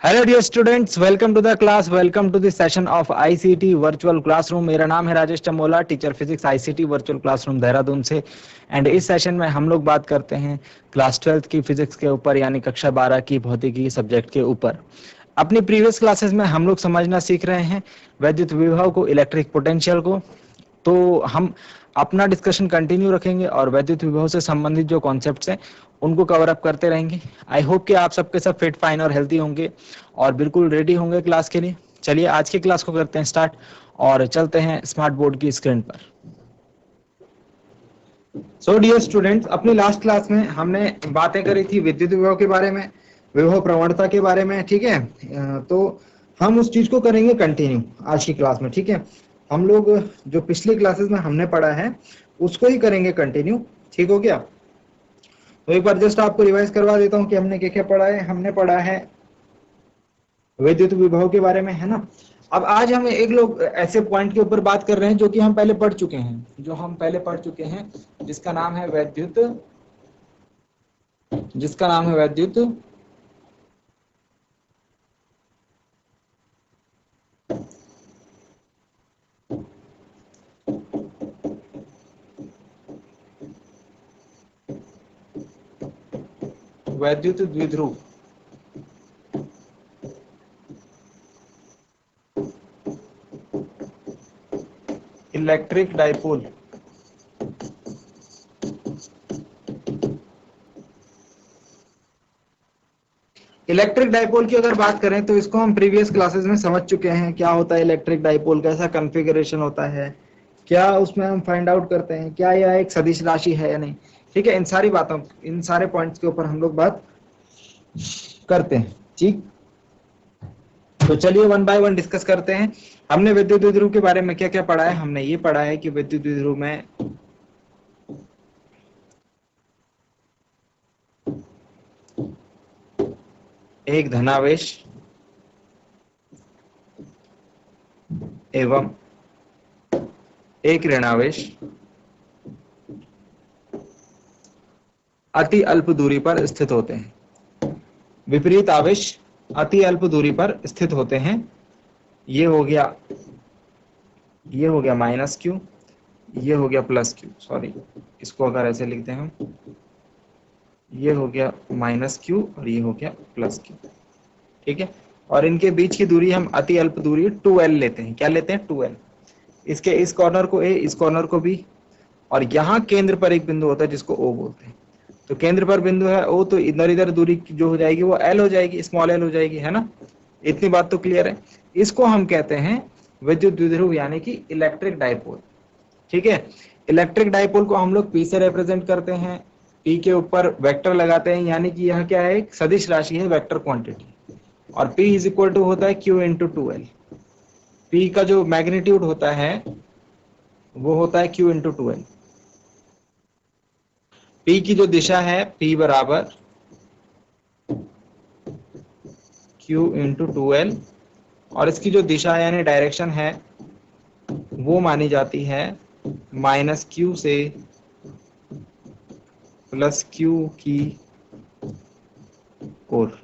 Hello dear students, welcome to the class. Welcome to the session of ICT virtual classroom. मेरा नाम है Rajesh Chamola, teacher physics ICT virtual classroom Dehradun से। And इस session में हम लोग बात करते हैं क्लास 12th की फिजिक्स के ऊपर, यानी कक्षा 12 की भौतिकी सब्जेक्ट के ऊपर। अपनी प्रीवियस क्लासेस में हम लोग समझना सीख रहे हैं वैद्युत विभव को, इलेक्ट्रिक पोटेंशियल को। तो हम अपना डिस्कशन कंटिन्यू रखेंगे और वैद्युत विभव से संबंधित जो कॉन्सेप्ट्स हैं उनको कवर अप करते रहेंगे। आई होप कि आप सबके सब फिट, फाइन और हेल्थी होंगे और बिल्कुल रेडी होंगे क्लास के लिए। चलिए आज की क्लास को करते हैं स्टार्ट और चलते हैं स्मार्ट बोर्ड की स्क्रीन पर। सो डियर स्टूडेंट्स, अपनी लास्ट क्लास में हमने बातें करी थी विद्युत विभव के बारे में, विभव प्रवणता के बारे में। ठीक है, तो हम उस चीज को करेंगे कंटिन्यू आज की क्लास में। ठीक है, हम लोग जो पिछली क्लासेस में हमने पढ़ा है उसको ही करेंगे कंटिन्यू। ठीक हो गया? तो एक बार जस्ट आपको रिवाइज करवा देता हूँ कि हमने क्या क्या पढ़ा है। हमने पढ़ा है विद्युत विभव के बारे में, है ना। अब आज हम एक लोग ऐसे पॉइंट के ऊपर बात कर रहे हैं जो कि हम पहले पढ़ चुके हैं, जिसका नाम है वैद्युत वैद्युत द्विध्रुव। Electric dipole. इलेक्ट्रिक डाइपोल की अगर बात करें तो इसको हम प्रीवियस क्लासेस में समझ चुके हैं। क्या होता है इलेक्ट्रिक डाइपोल, कैसा कॉन्फ़िगरेशन होता है, क्या उसमें हम फाइंड आउट करते हैं, क्या यह एक सदिश राशि है या नहीं। ठीक है, इन सारी बातों, इन सारे पॉइंट्स के ऊपर हम लोग बात करते हैं। ठीक, तो चलिए वन बाय वन डिस्कस करते हैं। हमने विद्युत द्विध्रुव के बारे में क्या क्या पढ़ा है। हमने ये पढ़ा है कि विद्युत द्विध्रुव में एक धनावेश एवं एक ऋणावेश अति अल्प दूरी पर स्थित होते हैं। विपरीत आवेश अति अल्प दूरी पर स्थित होते हैं। ये हो गया माइनस क्यू, ये हो गया प्लस क्यू। सॉरी, इसको अगर ऐसे लिखते हैं हम, ये हो गया माइनस क्यू और ये हो गया प्लस क्यू। ठीक है, और इनके बीच की दूरी हम अति अल्प दूरी 2l लेते हैं। क्या लेते हैं? 2l। इसके इस कॉर्नर को a, इस कॉर्नर को b, और यहाँ केंद्र पर एक बिंदु होता है जिसको O बोलते हैं। तो केंद्र पर बिंदु है O, तो इधर इधर दूरी जो हो जाएगी वो l हो जाएगी, स्मॉल l हो जाएगी, है ना। इतनी बात तो क्लियर है। इसको हम कहते हैं विद्युत द्विध्रुव, यानी कि इलेक्ट्रिक डाइपोल। ठीक है, इलेक्ट्रिक डाइपोल को हम लोग P से रिप्रेजेंट करते हैं। P के ऊपर वेक्टर लगाते हैं, यानी कि यह क्या है, एक सदिश राशि है, वेक्टर क्वांटिटी। और P इज इक्वल टू होता है Q इंटू 2l। P का जो मैग्नीट्यूड होता है वो होता है Q इंटू 2l। P की जो दिशा है, P बराबर Q इंटू 2l, और इसकी जो दिशा यानी डायरेक्शन है वो मानी जाती है माइनस Q से प्लस Q की ओर,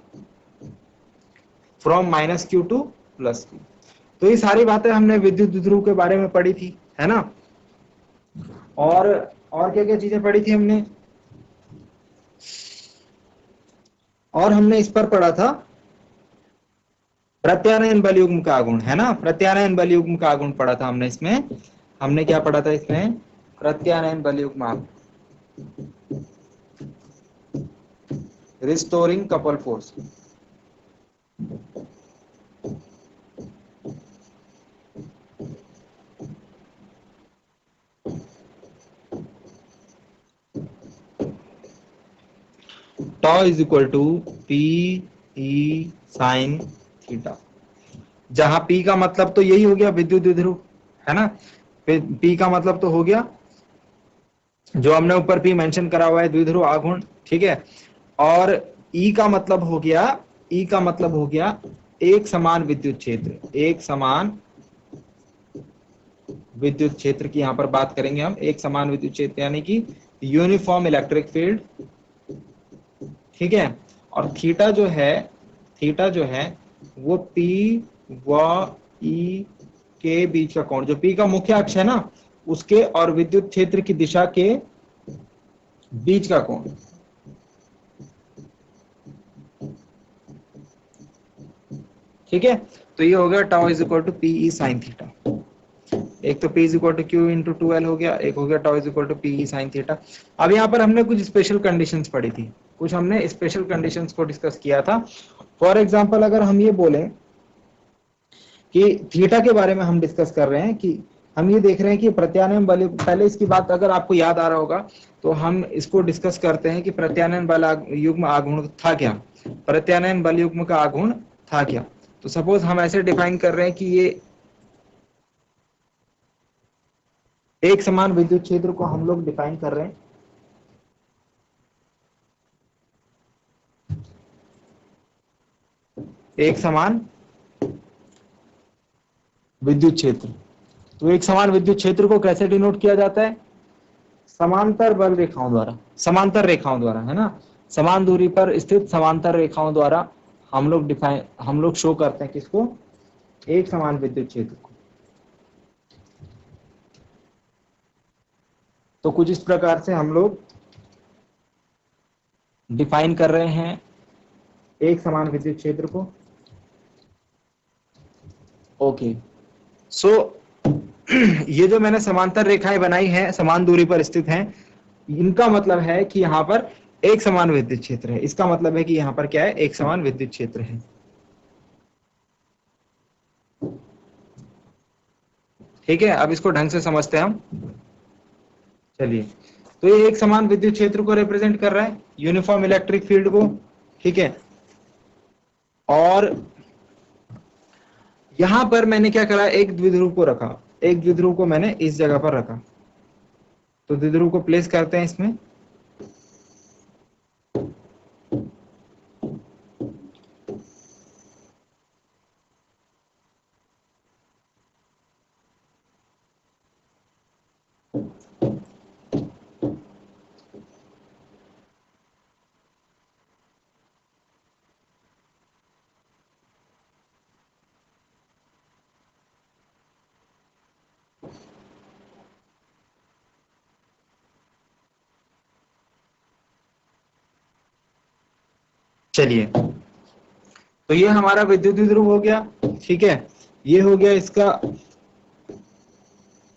from minus Q to plus Q। तो ये सारी बातें हमने विद्युत द्विध्रुव के बारे में पढ़ी थी, है ना। और क्या क्या चीजें पढ़ी थी हमने, और हमने इस पर पढ़ा था प्रत्यानयन बलयुग्म का गुण, है ना। प्रत्यानयन बलयुग्म का गुण पढ़ा था हमने। इसमें हमने क्या पढ़ा था, इसमें प्रत्यानयन बलयुग्म, restoring couple force. Tau is equal to p E sine theta, जहां P का मतलब तो यही हो गया विद्युत द्विध्रुव, है ना। P का मतलब तो हो गया जो हमने ऊपर P मेंशन करा हुआ है, द्विध्रुव आघूर्ण। ठीक है, और E का मतलब हो गया एक समान विद्युत क्षेत्र, एक समान विद्युत क्षेत्र की यहां पर बात करेंगे हम। एक समान विद्युत क्षेत्र यानी कि यूनिफॉर्म इलेक्ट्रिक फील्ड। ठीक है, और थीटा जो है वो P व E के बीच का कोण, जो P का मुख्य अक्ष है ना उसके और विद्युत क्षेत्र की दिशा के बीच का कोण। ठीक है, तो ये हो गया tau is equal to pE sine theta. एक तो P is equal to q into two l हो गया, एक हो गया tau is equal to pE sine theta. अब यहाँ पर हमने कुछ स्पेशल कंडीशंस पढ़ी थी, कुछ हमने स्पेशल कंडीशंस को डिस्कस किया था। फॉर एग्जांपल अगर हम ये बोलें कि थीटा के बारे में हम डिस्कस कर रहे हैं, कि हम ये देख रहे हैं कि प्रत्यानयन बल, पहले इसकी बात अगर आपको याद आ रहा होगा तो हम इसको डिस्कस करते हैं कि प्रत्यानयन बल युग्म आघूर्ण था क्या, प्रत्यानयन बल युग्म का आघूर्ण था क्या। तो सपोज हम ऐसे डिफाइन कर रहे हैं कि ये एक समान विद्युत क्षेत्र को हम लोग डिफाइन कर रहे हैं, एक समान विद्युत क्षेत्र। तो एक समान विद्युत क्षेत्र को कैसे डिनोट किया जाता है, समांतर बल रेखाओं द्वारा, समांतर रेखाओं द्वारा, है ना, समान दूरी पर स्थित समांतर रेखाओं द्वारा हम लोग शो करते हैं किसको, एक समान विद्युत क्षेत्र को। तो कुछ इस प्रकार से हम लोग डिफाइन कर रहे हैं एक समान विद्युत क्षेत्र को। ओके, सो ये जो मैंने समांतर रेखाएं बनाई हैं समान दूरी पर स्थित हैं, इनका मतलब है कि यहाँ पर एक समान विद्युत क्षेत्र है। इसका मतलब है कि यहाँ पर क्या है, एक समान विद्युत क्षेत्र है। ठीक है, अब इसको ढंग से समझते हैं हम। चलिए, तो ये एक समान विद्युत क्षेत्र को रिप्रेजेंट कर रहा है, यूनिफॉर्म इलेक्ट्रिक फील्ड को। ठीक है, और यहां पर मैंने क्या करा, एक द्विध्रुव को रखा, एक द्विध्रुव को मैंने इस जगह पर रखा। तो द्विध्रुव को प्लेस करते हैं इसमें। चलिए, तो ये हमारा विद्युत द्विध्रुव हो गया। ठीक है, ये हो गया इसका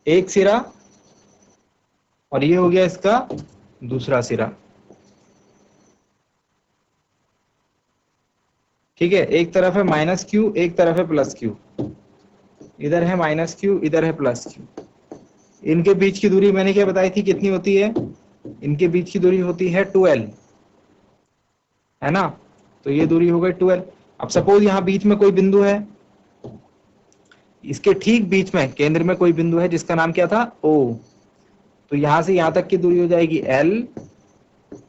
एक सिरा और ये हो गया इसका दूसरा सिरा। ठीक है, एक तरफ है माइनस क्यू, एक तरफ है प्लस क्यू, इधर है माइनस क्यू, इधर है प्लस क्यू। इनके बीच की दूरी मैंने क्या बताई थी कितनी होती है, इनके बीच की दूरी होती है 2l, है ना। तो ये दूरी हो गई 2l। अब सपोज यहाँ बीच में कोई बिंदु है, इसके ठीक बीच में केंद्र में कोई बिंदु है जिसका नाम क्या था, O। तो यहां से यहां तक की दूरी हो जाएगी l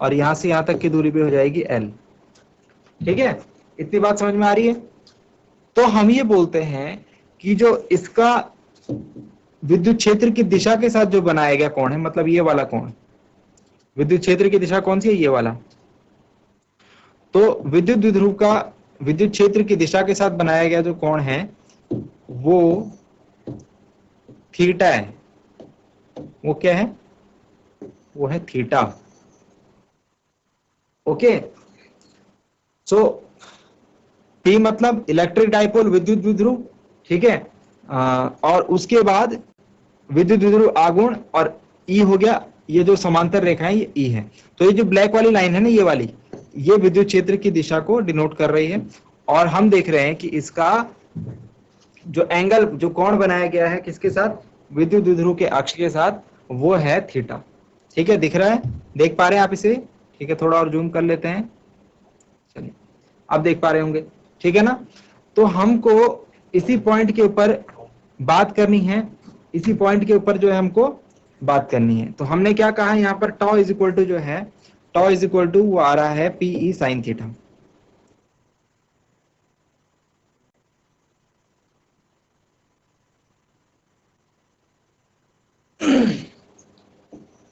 और यहां से यहां तक की दूरी भी हो जाएगी l। ठीक है, इतनी बात समझ में आ रही है। तो हम ये बोलते हैं कि जो इसका विद्युत क्षेत्र की दिशा के साथ जो बनाया गया कोण है, मतलब ये वाला कोण, विद्युत क्षेत्र की दिशा कौन सी है, ये वाला। तो विद्युत द्विध्रुव का विद्युत क्षेत्र की दिशा के साथ बनाया गया जो कोण है वो थीटा है। वो क्या है, वो है थीटा। ओके, सो P मतलब इलेक्ट्रिक डाइपोल, विद्युत द्विध्रुव। ठीक है, और उसके बाद विद्युत द्विध्रुव आघूर्ण, और E हो गया ये जो समांतर रेखा है ये E है। तो ये जो ब्लैक वाली लाइन है ना, ये वाली, ये विद्युत क्षेत्र की दिशा को डिनोट कर रही है। और हम देख रहे हैं कि इसका जो एंगल, जो कोण बनाया गया है किसके साथ, विद्युत द्विध्रुव के अक्ष के साथ, वो है थीटा। ठीक है, दिख रहा है, देख पा रहे हैं आप इसे। ठीक है, थोड़ा और जूम कर लेते हैं। चलिए, आप देख पा रहे होंगे, ठीक है ना। तो हमको इसी पॉइंट के ऊपर बात करनी है, इसी पॉइंट के ऊपर जो है हमको बात करनी है। तो हमने क्या कहा यहाँ पर, टॉ इज इक्वल टू जो है, टॉ इज इक्वल टू वो आ रहा है pE sine theta.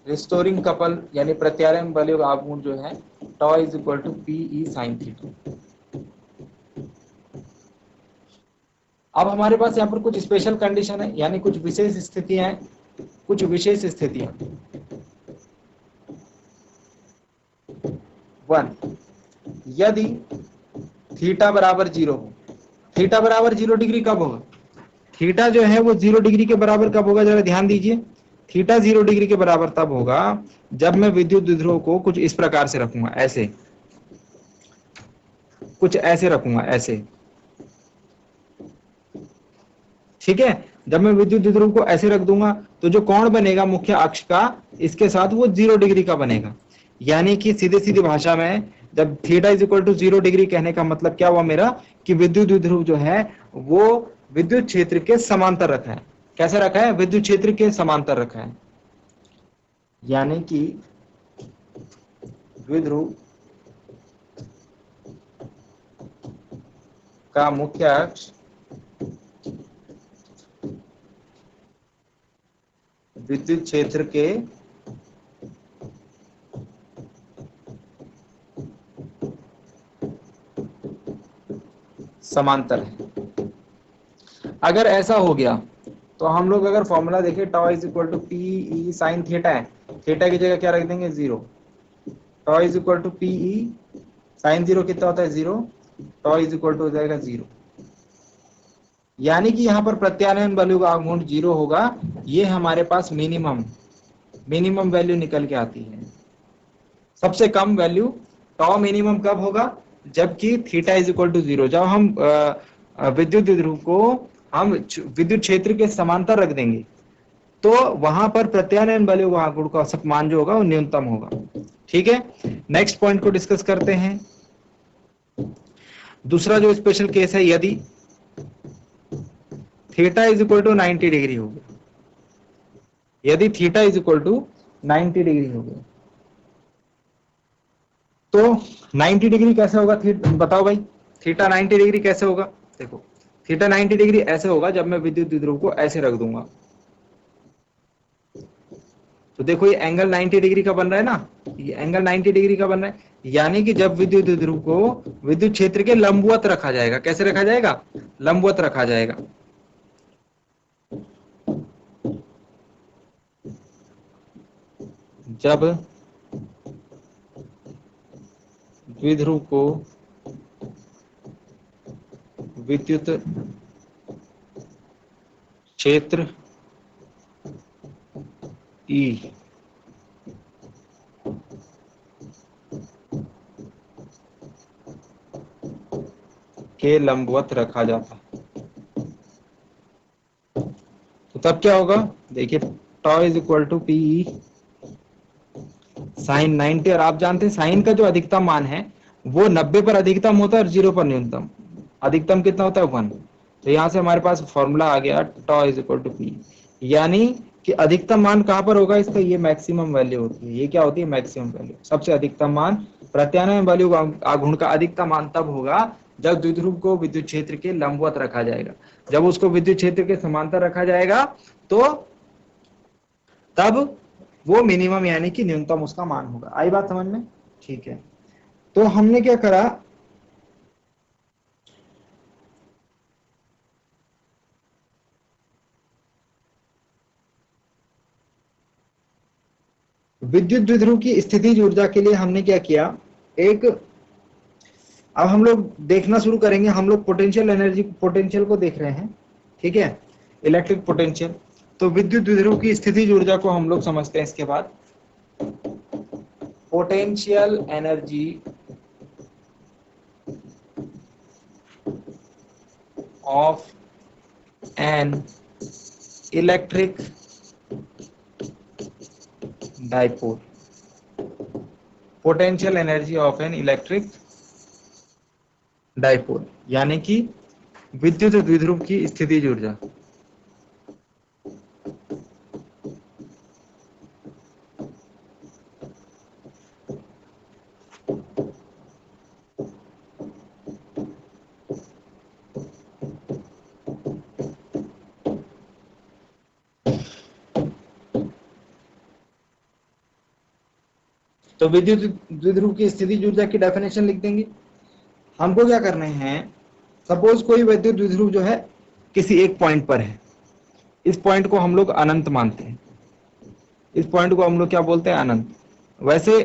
Restoring couple यानी प्रत्यारोपण बल आघूर्ण जो है, tau is equal to pE sine theta. अब हमारे पास यहाँ पर कुछ स्पेशल कंडीशन है, यानी कुछ विशेष स्थितियां हैं, कुछ विशेष स्थितियां। 1, यदि थीटा बराबर 0 हो। थीटा बराबर 0 डिग्री कब होगा? थीटा जो है वो 0 डिग्री के बराबर कब होगा, जरा ध्यान दीजिए। थीटा 0 डिग्री के बराबर तब होगा जब मैं विद्युत द्विध्रुव को कुछ इस प्रकार से रखूंगा, ऐसे, कुछ ऐसे रखूंगा, ऐसे, ठीक है। जब मैं विद्युत द्विध्रुव को ऐसे रख दूंगा तो जो कोण बनेगा मुख्य अक्ष का इसके साथ वो 0 डिग्री का बनेगा। यानी कि सीधी सीधी भाषा में जब theta is equal to 0 degree कहने का मतलब क्या हुआ मेरा, कि विद्युत द्विध्रुव जो है वो विद्युत क्षेत्र के समांतर रखा है। कैसे रखा है? विद्युत क्षेत्र के समांतर रखा है। यानी कि द्विध्रुव का मुख्य अक्ष विद्युत क्षेत्र के समांतर है। अगर ऐसा हो गया तो हम लोग अगर फॉर्मूला देखें, tau is equal to p E sine theta है, थीटा की जगह क्या रख देंगे? 0। Tau is equal to p E sine 0 कितना होता है? 0। टॉ इज इक्वल टू हो जाएगा 0। यानी कि यहाँ पर प्रत्यानयन बल का आघूर्ण 0 होगा। ये हमारे पास मिनिमम वैल्यू निकल के आती है। सबसे कम वैल्यू टॉ मिनिमम कब होगा? जबकि थीटा इज इक्वल टू 0। जब हम विद्युत द्विध्रुव को हम विद्युत क्षेत्र के समांतर रख देंगे तो वहां पर प्रत्यानयन बल का आघूर्ण का मान जो होगा वो न्यूनतम होगा। ठीक है, नेक्स्ट पॉइंट को डिस्कस करते हैं। दूसरा जो स्पेशल केस है, यदि theta is equal to 90 degree हो गया, यदि theta is equal to 90 degree हो गया तो 90 डिग्री कैसे होगा? बताओ भाई, थीटा 90 डिग्री कैसे होगा? देखो, थीटा 90 डिग्री ऐसे होगा जब मैं विद्युत द्विध्रुव को ऐसे रख दूंगा। तो देखो ये एंगल 90 डिग्री का बन रहा है ना, ये एंगल 90 डिग्री का बन रहा है। यानी कि जब विद्युत द्विध्रुव को विद्युत क्षेत्र के लंबवत रखा जाएगा, कैसे रखा जाएगा? लंबवत रखा जाएगा। जब द्विध्रुव को विद्युत क्षेत्र ई के लंबवत रखा जाता है तो तब क्या होगा? देखिए, tau is equal to p sine 90, और आप जानते हैं साइन का जो अधिकतम मान है वो 90 पर अधिकतम होता है और 0 पर न्यूनतम। अधिकतम कितना होता है? 1। तो यहां से हमारे पास फॉर्मूला आ गया tau is equal to p. यानी कि अधिकतम मान कहां पर होगा इसका? ये मैक्सिमम वैल्यू होती है। ये क्या होती है? Maximum value. सबसे अधिकतम मान, प्रत्यानयन वैल्यू आघूर्ण का अधिकतम मान तब होगा जब द्विध्रुव को विद्युत क्षेत्र के लंबवत रखा जाएगा। जब उसको विद्युत क्षेत्र के समांतर रखा जाएगा तो तब वो मिनिमम यानी कि न्यूनतम उसका मान होगा। आई बात समझ में? ठीक है, तो हमने क्या करा, विद्युत द्विध्रुव की स्थितिज ऊर्जा के लिए हमने क्या किया, एक, अब हम लोग देखना शुरू करेंगे। हम लोग पोटेंशियल एनर्जी, पोटेंशियल को देख रहे हैं, ठीक है, इलेक्ट्रिक पोटेंशियल। तो विद्युत द्विध्रुव की स्थितिज ऊर्जा को हम लोग समझते हैं। इसके बाद potential energy of an electric dipole, potential energy of an electric dipole, यानी कि विद्युत द्विध्रुव की स्थितिज ऊर्जा। तो विद्युत द्विध्रुव की स्थितिज ऊर्जा की डेफिनेशन लिख देंगे। हमको क्या करने हैं, सपोज कोई विद्युत द्विध्रुव जो है किसी एक पॉइंट पर है, इस पॉइंट को हम लोग अनंत मानते हैं, इस पॉइंट को हम लोग क्या बोलते हैं, अनंत। वैसे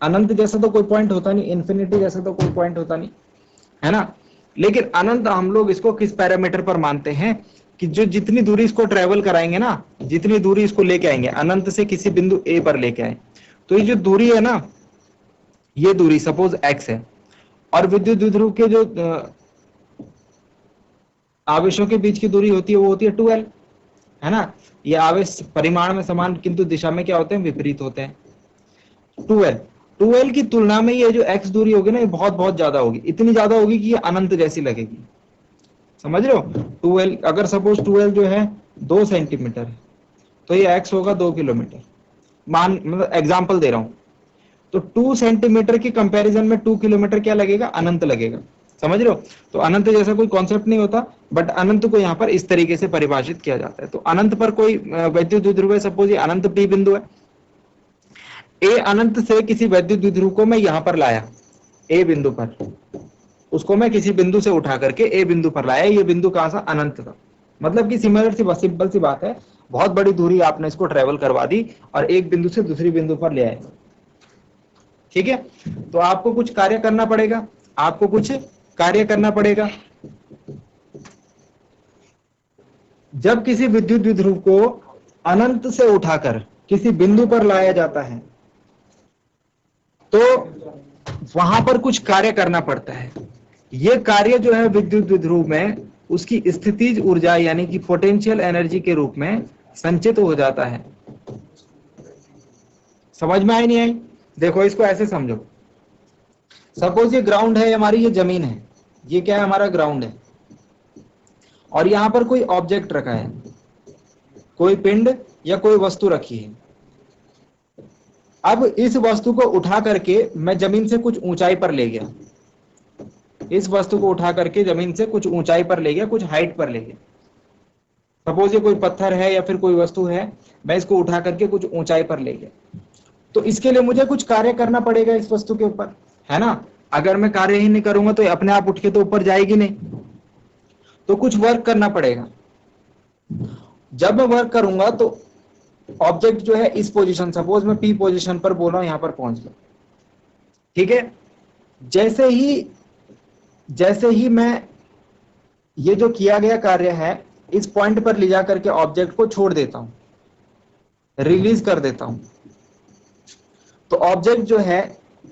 अनंत जैसा तो कोई पॉइंट होता नहीं, इन्फिनिटी जैसा तो कोई पॉइंट होता नहीं, है ना। लेकिन अनंत हम लोग इसको किस पैरामीटर पर मानते हैं, कि जो जितनी दूरी इसको ट्रेवल कराएंगे ना, जितनी दूरी इसको लेके आएंगे अनंत से किसी बिंदु ए पर लेके आए, तो ये जो दूरी है ना, ये दूरी सपोज x है, और विद्युत द्विध्रुव के जो आवेशों के बीच की दूरी होती है वो होती है 2l, है ना। ये आवेश परिमाण में समान किंतु दिशा में क्या होते हैं, विपरीत होते हैं। 2l, 2l की तुलना में ये जो x दूरी होगी ना, ये बहुत बहुत ज्यादा होगी, इतनी ज्यादा होगी कि ये अनंत जैसी लगेगी, समझ रहे हो। 2l, अगर सपोज 2l जो है 2 सेंटीमीटर है, तो ये x होगा 2 किलोमीटर, मान मतलब एग्जाम्पल दे रहा हूं। तो 2 सेंटीमीटर के कंपैरिजन में 2 किलोमीटर क्या लगेगा, अनंत लगेगा, समझ रहे हो। तो अनंत जैसा कोई कॉन्सेप्ट नहीं होता, बट अनंत को यहाँ पर इस तरीके से परिभाषित किया जाता है। तो अनंत पर कोई वैद्युत द्विध्रुव है, सपोज ये अनंत p बिंदु है, ए अनंत से किसी वैद्युत द्विध्रुव को मैं यहां पर लाया, ए बिंदु पर, उसको मैं किसी बिंदु से उठा करके ए बिंदु पर लाया, ये बिंदु कहां सा, अनंत था। मतलब कि सिमिलर सी सिंपल सी बात है, बहुत बड़ी दूरी आपने इसको ट्रेवल करवा दी और एक बिंदु से दूसरी बिंदु पर ले आए, ठीक है। तो आपको कुछ कार्य करना पड़ेगा, आपको कुछ कार्य करना पड़ेगा। जब किसी विद्युत द्विध्रुव को अनंत से उठाकर किसी बिंदु पर लाया जाता है, तो वहां पर कुछ कार्य करना पड़ता है। ये कार्य जो है विद्युत द्विध्रुव में उसकी स्थितिज ऊर्जा यानी कि पोटेंशियल एनर्जी के रूप में संचित हो जाता है। समझ में आई नहीं आई, देखो इसको ऐसे समझो, सपोज ये ग्राउंड है हमारी, ये जमीन है, ये क्या है, हमारा ग्राउंड है, और यहां पर कोई ऑब्जेक्ट रखा है, कोई पिंड या कोई वस्तु रखी है। अब इस वस्तु को उठा करके मैं जमीन से कुछ ऊंचाई पर ले गया, इस वस्तु को उठा करके जमीन से कुछ ऊंचाई पर ले गया, कुछ हाइट पर ले गया। सपोज ये कोई पत्थर है या फिर कोई वस्तु है, मैं इसको उठा करके कुछ ऊंचाई पर ले गया, तो इसके लिए मुझे कुछ कार्य करना पड़ेगा इस वस्तु के ऊपर, है ना। अगर मैं कार्य ही नहीं करूंगा तो अपने आप उठ के तो ऊपर जाएगी नहीं, तो कुछ वर्क करना पड़ेगा। जब मैं वर्क करूंगा तो ऑब्जेक्ट जो है इस पोजीशन, सपोज मैं पी पोजीशन पर बोल रहा हूं, यहां पर पहुंच गया, ठीक है। जैसे ही मैं ये जो किया गया कार्य है इस पॉइंट पर ले जाकर के ऑब्जेक्ट को छोड़ देता हूं, रिलीज कर देता हूं, तो ऑब्जेक्ट जो है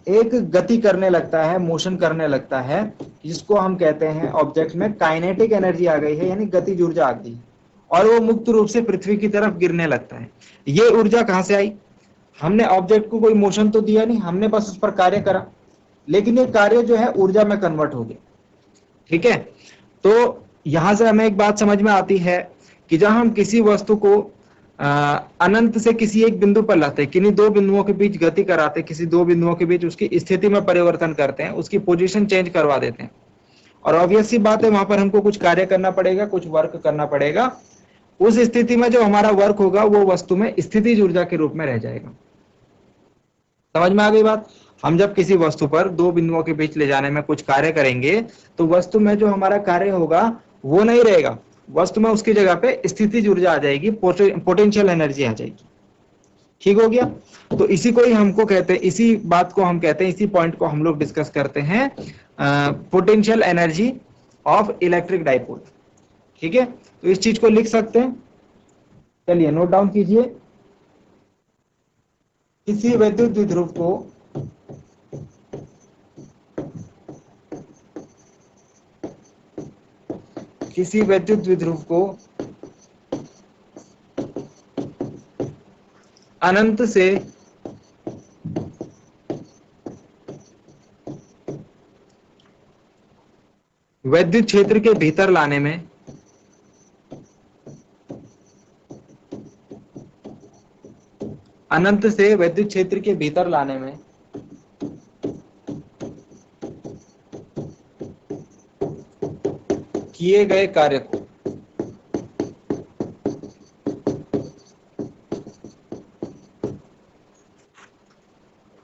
एक गति करने लगता है, मोशन करने लगता है, जिसको हम कहते हैं ऑब्जेक्ट में काइनेटिक एनर्जी आ गई है, यानी गतिज ऊर्जा आ गई, और वो मुक्त रूप से पृथ्वी की तरफ गिरने लगता है। ये ऊर्जा कहां से आई, हमने ऑब्जेक्ट को कोई मोशन तो दिया नहीं, हमने बस उस पर कार्य करा, लेकिन ये कार्य जो है ऊर्जा में कन्वर्ट हो गया, ठीक है। तो यहां से हमें एक बात समझ में आती है कि जब हम किसी वस्तु को अनंत से किसी एक बिंदु पर लाते हैं, किन्हीं दो बिंदुओं के बीच गति कराते, किसी दो बिंदुओं के बीच उसकी स्थिति में परिवर्तन करते हैं, उसकी पोजीशन चेंज करवा देते हैं, और ऑब्वियस सी बात है वहां पर हमको कुछ कार्य करना पड़ेगा, कुछ वर्क करना पड़ेगा। उस स्थिति में जो हमारा वर्क होगा वो वस्तु में स्थितिज ऊर्जा के रूप में रह जाएगा। समझ में आ गई बात। हम जब किसी वस्तु पर दो बिंदुओं के बीच ले जाने में कुछ कार्य करेंगे, तो वस्तु में जो हमारा कार्य होगा वो नहीं रहेगा, वस्तु में उसकी जगह पे स्थितिज ऊर्जा आ जाएगी, पोटेंशियल एनर्जी आ जाएगी, ठीक हो गया। तो इसी को ही हमको कहते हैं, इसी बात को हम कहते हैं, इसी पॉइंट को हम लोग डिस्कस करते हैं, potential energy of electric dipole, ठीक है। तो इस चीज को लिख सकते हैं, चलिए नोट डाउन कीजिए। किसी विद्युत द्विध्रुव को किसी विद्युत द्विध्रुव को अनंत से विद्युत क्षेत्र के भीतर लाने में अनंत से विद्युत क्षेत्र के भीतर लाने में किए गए कार्य को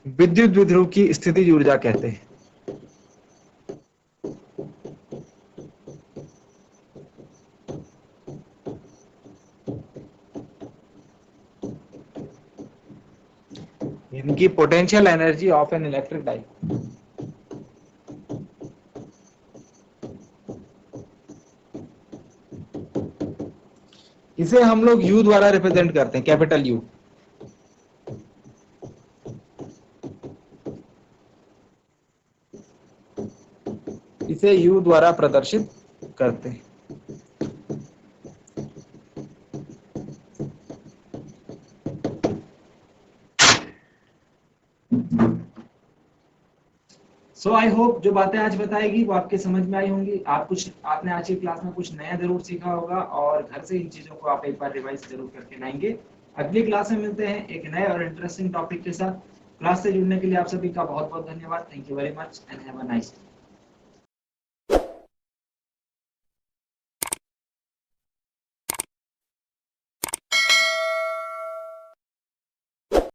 विद्युत द्विध्रुव की स्थितिज ऊर्जा कहते हैं। इनकी potential energy of an electric diode. इसे हम लोग U द्वारा रिप्रेजेंट करते हैं, कैपिटल U। इसे U द्वारा प्रदर्शित करते हैं। सो आई होप जो बातें आज बताएगी वो आपके समझ में आई होंगी। आपने आज की क्लास में कुछ नया जरूर सीखा होगा और घर से इन चीजों को आप एक बार रिवाइज जरूर करके लाएंगे। अगली क्लास में मिलते हैं एक नए और इंटरेस्टिंग टॉपिक के साथ। क्लास से जुड़ने के लिए आप सभी का बहुत बहुत धन्यवाद। Thank you very much and have a nice day.